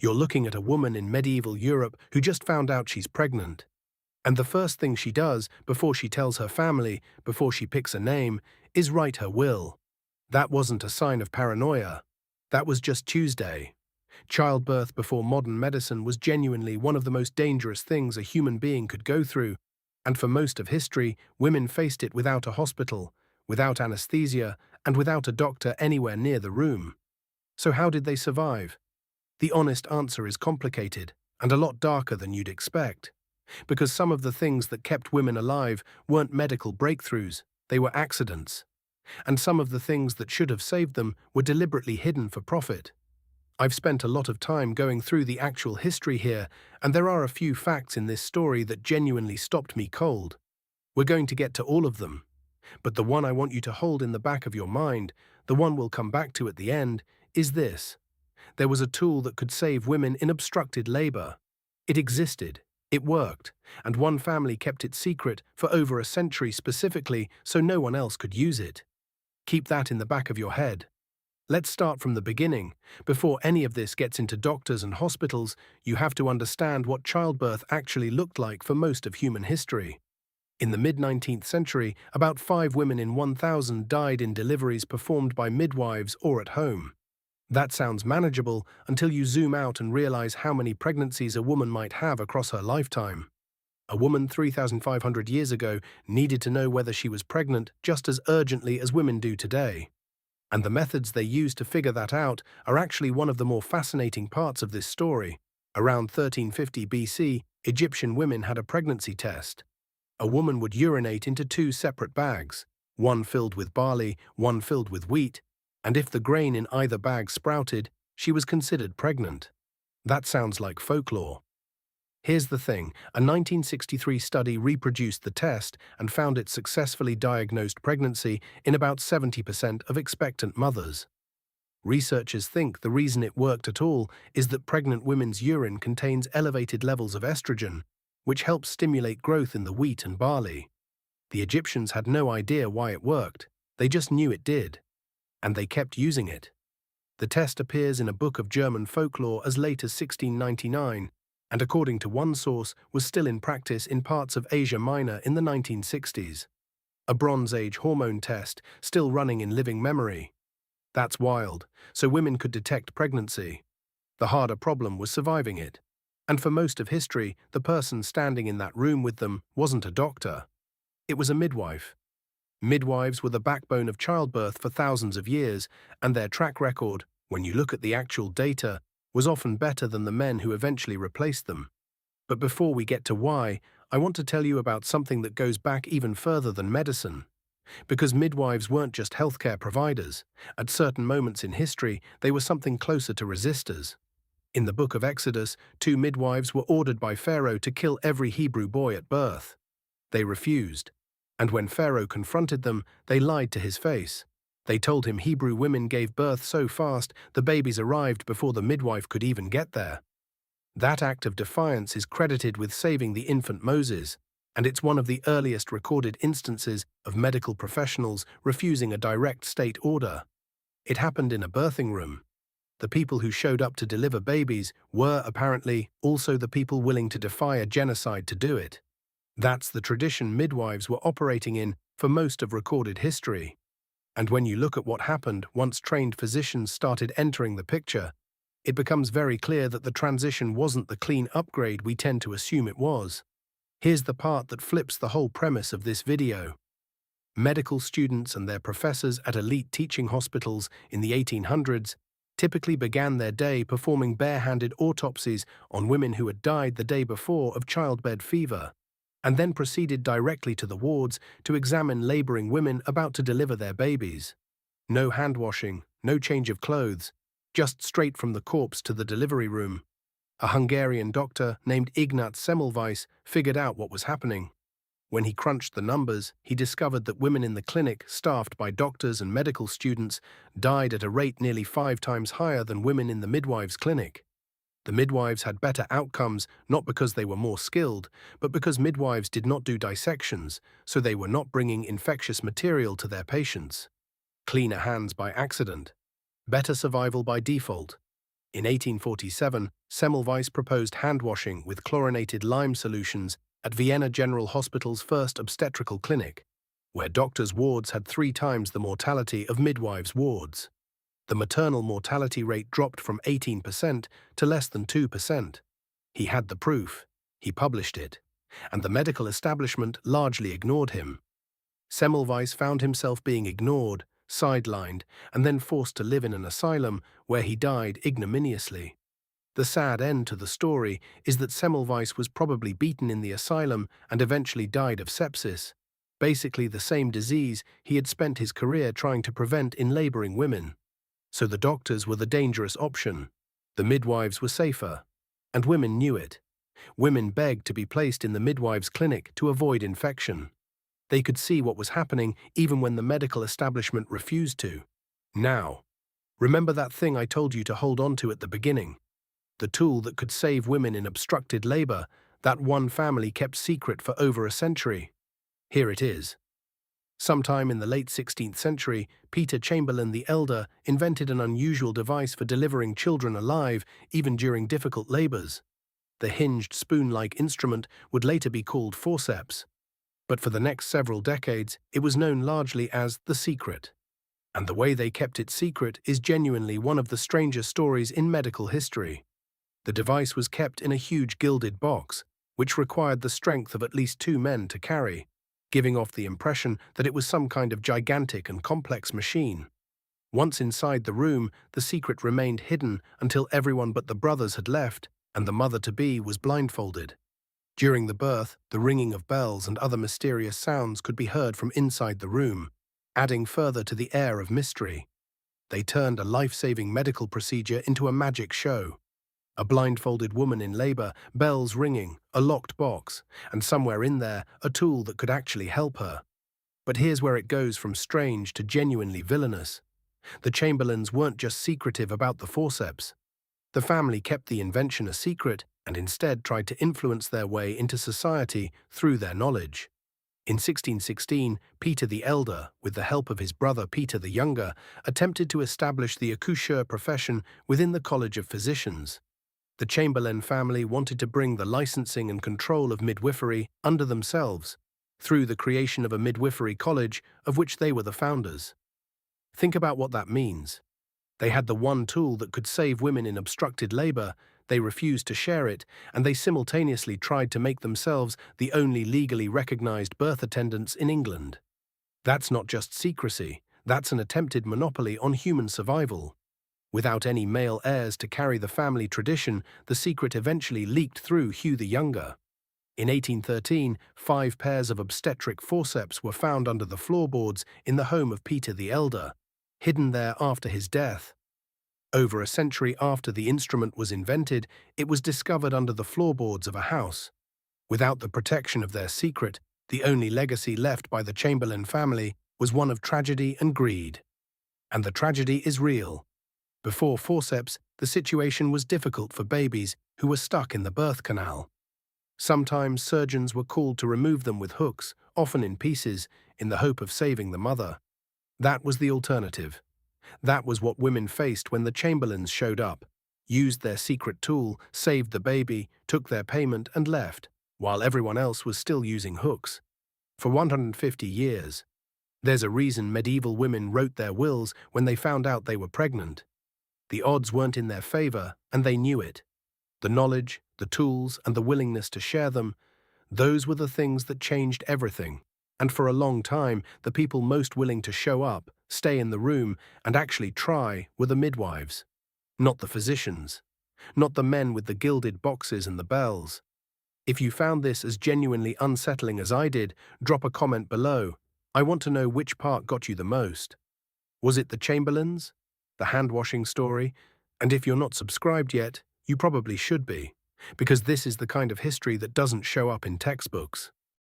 You're looking at a woman in medieval Europe who just found out she's pregnant. And the first thing she does, before she tells her family, before she picks a name, is write her will. That wasn't a sign of paranoia. That was just Tuesday. Childbirth before modern medicine was genuinely one of the most dangerous things a human being could go through, and for most of history, women faced it without a hospital, without anesthesia, and without a doctor anywhere near the room. So how did they survive? The honest answer is complicated, and a lot darker than you'd expect. Because some of the things that kept women alive weren't medical breakthroughs, they were accidents. And some of the things that should have saved them were deliberately hidden for profit. I've spent a lot of time going through the actual history here, and there are a few facts in this story that genuinely stopped me cold. We're going to get to all of them. But the one I want you to hold in the back of your mind, the one we'll come back to at the end, is this. There was a tool that could save women in obstructed labor. It existed. It worked, and one family kept it secret for over a century specifically so no one else could use it. Keep that in the back of your head. Let's start from the beginning. Before any of this gets into doctors and hospitals, you have to understand what childbirth actually looked like for most of human history. In the mid-19th century, about 5 women in 1,000 died in deliveries performed by midwives or at home. That sounds manageable until you zoom out and realize how many pregnancies a woman might have across her lifetime. A woman 3,500 years ago needed to know whether she was pregnant just as urgently as women do today. And the methods they used to figure that out are actually one of the more fascinating parts of this story. Around 1350 BC, Egyptian women had a pregnancy test. A woman would urinate into 2 separate bags, one filled with barley, one filled with wheat, and if the grain in either bag sprouted, she was considered pregnant. That sounds like folklore. Here's the thing, a 1963 study reproduced the test and found it successfully diagnosed pregnancy in about 70% of expectant mothers. Researchers think the reason it worked at all is that pregnant women's urine contains elevated levels of estrogen, which helps stimulate growth in the wheat and barley. The Egyptians had no idea why it worked, they just knew it did. And they kept using it. The test appears in a book of German folklore as late as 1699, and according to one source was still in practice in parts of Asia Minor in the 1960s. A Bronze Age hormone test, still running in living memory. That's wild, so women could detect pregnancy. The harder problem was surviving it. And for most of history, the person standing in that room with them wasn't a doctor. It was a midwife. Midwives were the backbone of childbirth for thousands of years, and their track record, when you look at the actual data, was often better than the men who eventually replaced them. But before we get to why, I want to tell you about something that goes back even further than medicine. Because midwives weren't just healthcare providers. At certain moments in history, they were something closer to resistors. In the book of Exodus, 2 midwives were ordered by Pharaoh to kill every Hebrew boy at birth. They refused. And when Pharaoh confronted them, they lied to his face. They told him Hebrew women gave birth so fast the babies arrived before the midwife could even get there. That act of defiance is credited with saving the infant Moses, and it's one of the earliest recorded instances of medical professionals refusing a direct state order. It happened in a birthing room. The people who showed up to deliver babies were, apparently, also the people willing to defy a genocide to do it. That's the tradition midwives were operating in for most of recorded history. And when you look at what happened once trained physicians started entering the picture, it becomes very clear that the transition wasn't the clean upgrade we tend to assume it was. Here's the part that flips the whole premise of this video. Medical students and their professors at elite teaching hospitals in the 1800s typically began their day performing barehanded autopsies on women who had died the day before of childbed fever, and then proceeded directly to the wards to examine laboring women about to deliver their babies. No hand-washing, no change of clothes, just straight from the corpse to the delivery room. A Hungarian doctor named Ignaz Semmelweis figured out what was happening. When he crunched the numbers, he discovered that women in the clinic, staffed by doctors and medical students, died at a rate nearly 5 times higher than women in the midwives' clinic. The midwives had better outcomes not because they were more skilled, but because midwives did not do dissections, so they were not bringing infectious material to their patients. Cleaner hands by accident. Better survival by default. In 1847, Semmelweis proposed hand-washing with chlorinated lime solutions at Vienna General Hospital's first obstetrical clinic, where doctors' wards had 3 times the mortality of midwives' wards. The maternal mortality rate dropped from 18% to less than 2%. He had the proof, he published it, and the medical establishment largely ignored him. Semmelweis found himself being ignored, sidelined, and then forced to live in an asylum where he died ignominiously. The sad end to the story is that Semmelweis was probably beaten in the asylum and eventually died of sepsis, basically the same disease he had spent his career trying to prevent in laboring women. So the doctors were the dangerous option. The midwives were safer. And women knew it. Women begged to be placed in the midwives' clinic to avoid infection. They could see what was happening even when the medical establishment refused to. Now, remember that thing I told you to hold on to at the beginning? The tool that could save women in obstructed labor that one family kept secret for over a century. Here it is. Sometime in the late 16th century, Peter Chamberlen the Elder invented an unusual device for delivering children alive even during difficult labors. The hinged spoon-like instrument would later be called forceps. But for the next several decades, it was known largely as the secret. And the way they kept it secret is genuinely one of the strangest stories in medical history. The device was kept in a huge gilded box, which required the strength of at least 2 men to carry, giving off the impression that it was some kind of gigantic and complex machine. Once inside the room, the secret remained hidden until everyone but the brothers had left, and the mother-to-be was blindfolded. During the birth, the ringing of bells and other mysterious sounds could be heard from inside the room, adding further to the air of mystery. They turned a life-saving medical procedure into a magic show. A blindfolded woman in labor, bells ringing, a locked box, and somewhere in there, a tool that could actually help her. But here's where it goes from strange to genuinely villainous. The Chamberlens weren't just secretive about the forceps. The family kept the invention a secret and instead tried to influence their way into society through their knowledge. In 1616, Peter the Elder, with the help of his brother Peter the Younger, attempted to establish the accoucheur profession within the College of Physicians. The Chamberlen family wanted to bring the licensing and control of midwifery under themselves, through the creation of a midwifery college of which they were the founders. Think about what that means. They had the one tool that could save women in obstructed labor, they refused to share it, and they simultaneously tried to make themselves the only legally recognized birth attendants in England. That's not just secrecy, that's an attempted monopoly on human survival. Without any male heirs to carry the family tradition, the secret eventually leaked through Hugh the Younger. In 1813, 5 pairs of obstetric forceps were found under the floorboards in the home of Peter the Elder, hidden there after his death. Over a century after the instrument was invented, it was discovered under the floorboards of a house. Without the protection of their secret, the only legacy left by the Chamberlen family was one of tragedy and greed. And the tragedy is real. Before forceps, the situation was difficult for babies who were stuck in the birth canal. Sometimes surgeons were called to remove them with hooks, often in pieces, in the hope of saving the mother. That was the alternative. That was what women faced when the Chamberlens showed up, used their secret tool, saved the baby, took their payment and left, while everyone else was still using hooks. For 150 years. There's a reason medieval women wrote their wills when they found out they were pregnant. The odds weren't in their favor, and they knew it. The knowledge, the tools, and the willingness to share them, those were the things that changed everything. And for a long time, the people most willing to show up, stay in the room, and actually try were the midwives. Not the physicians. Not the men with the gilded boxes and the bells. If you found this as genuinely unsettling as I did, drop a comment below. I want to know which part got you the most. Was it the Chamberlens? The hand-washing story? And if you're not subscribed yet, you probably should be, because this is the kind of history that doesn't show up in textbooks.